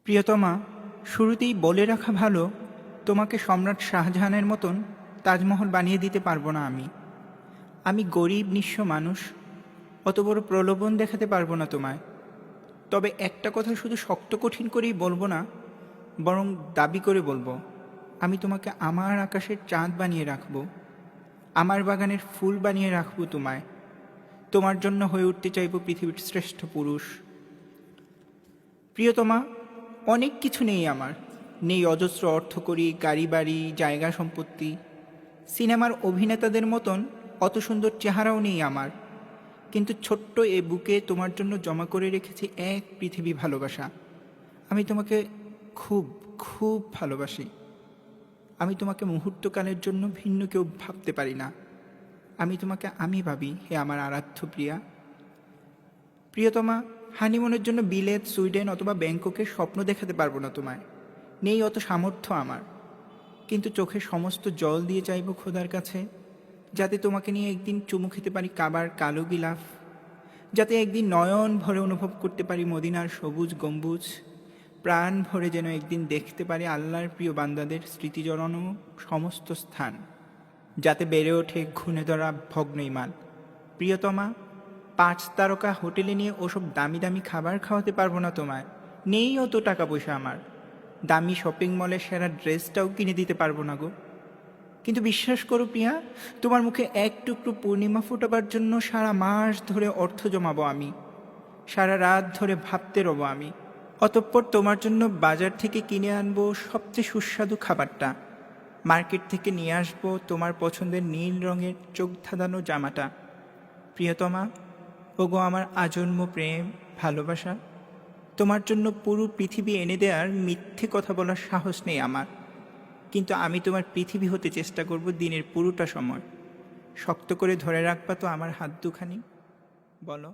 প্রিয়তমা, শুরুতেই বলে রাখা ভালো, তোমাকে সম্রাট শাহজাহানের মতন তাজমহল বানিয়ে দিতে পারবো না। আমি গরিব নিঃস্ব মানুষ, অত বড় প্রলোভন দেখাতে পারবো না তোমায়। তবে একটা কথা শুধু শক্ত কঠিন করেই বলবো না, বরং দাবি করে বলবো, আমি তোমাকে আমার আকাশের চাঁদ বানিয়ে রাখবো, আমার বাগানের ফুল বানিয়ে রাখবো তোমায়। তোমার জন্য হয়ে উঠতে চাইবো পৃথিবীর শ্রেষ্ঠ পুরুষ। প্রিয়তমা, অনেক কিছু নেই আমার, নেই অজস্র অর্থকড়ি, গাড়ি বাড়ি, জায়গা সম্পত্তি, সিনেমার অভিনেতাদের মতন অত সুন্দর চেহারাও নেই আমার। কিন্তু ছোট্ট এ বুকে তোমার জন্য জমা করে রেখেছি এক পৃথিবী ভালোবাসা। আমি তোমাকে খুব খুব ভালোবাসি। আমি তোমাকে মুহূর্তকালের জন্য ভিন্ন কেউ ভাবতে পারি না। আমি তোমাকে আমি ভাবি, হে আমার আরাধ্য প্রিয়া। প্রিয়তমা, হানিমুনের জন্য বিলেত, সুইডেন অথবা ব্যাংককের স্বপ্ন দেখাতে পারবো না তোমায়, নেই অত সামর্থ্য আমার। কিন্তু চোখের সমস্ত জল দিয়ে চাইব খোদার কাছে, যাতে তোমাকে নিয়ে একদিন চুমু খেতে পারি কাবার কালো গিলাফ, যাতে একদিন নয়ন ভরে অনুভব করতে পারি মদিনার সবুজ গম্বুজ, প্রাণ ভরে যেন একদিন দেখতে পারি আল্লাহর প্রিয় বান্দাদের স্মৃতি জড়ানো সমস্ত স্থান, যাতে বেড়ে ওঠে ঘুণে ধরা ভগ্ন ইমান। প্রিয়তমা, 5 তারকা হোটেলে নিয়ে ওসব দামি দামি খাবার খাওয়াতে পারবো না তোমায়, নেই অত টাকা পয়সা আমার। দামি শপিং মলের সেরা ড্রেসটাও কিনে দিতে পারবো না গো। কিন্তু বিশ্বাস করো প্রিয়া, তোমার মুখে এক টুকরো পূর্ণিমা ফোটাবার জন্য সারা মাস ধরে অর্থ জমাবো আমি, সারা রাত ধরে ভাবতে রবো আমি। অতঃপর তোমার জন্য বাজার থেকে কিনে আনবো সবচেয়ে সুস্বাদু খাবারটা, মার্কেট থেকে নিয়ে আসবো তোমার পছন্দের নীল রঙের চোখ ধাঁধানো জামাটা। প্রিয়তমা, ওগো আমার আজন্ম প্রেম ভালোবাসা, তোমার জন্য পুরো পৃথিবী এনে দেওয়ার মিথ্যে কথা বলার সাহস নেই আমার। কিন্তু আমি তোমার পৃথিবী হতে চেষ্টা করব দিনের পুরোটা সময়। শক্ত করে ধরে রাখবা তো আমার হাত দুখানি? বলো।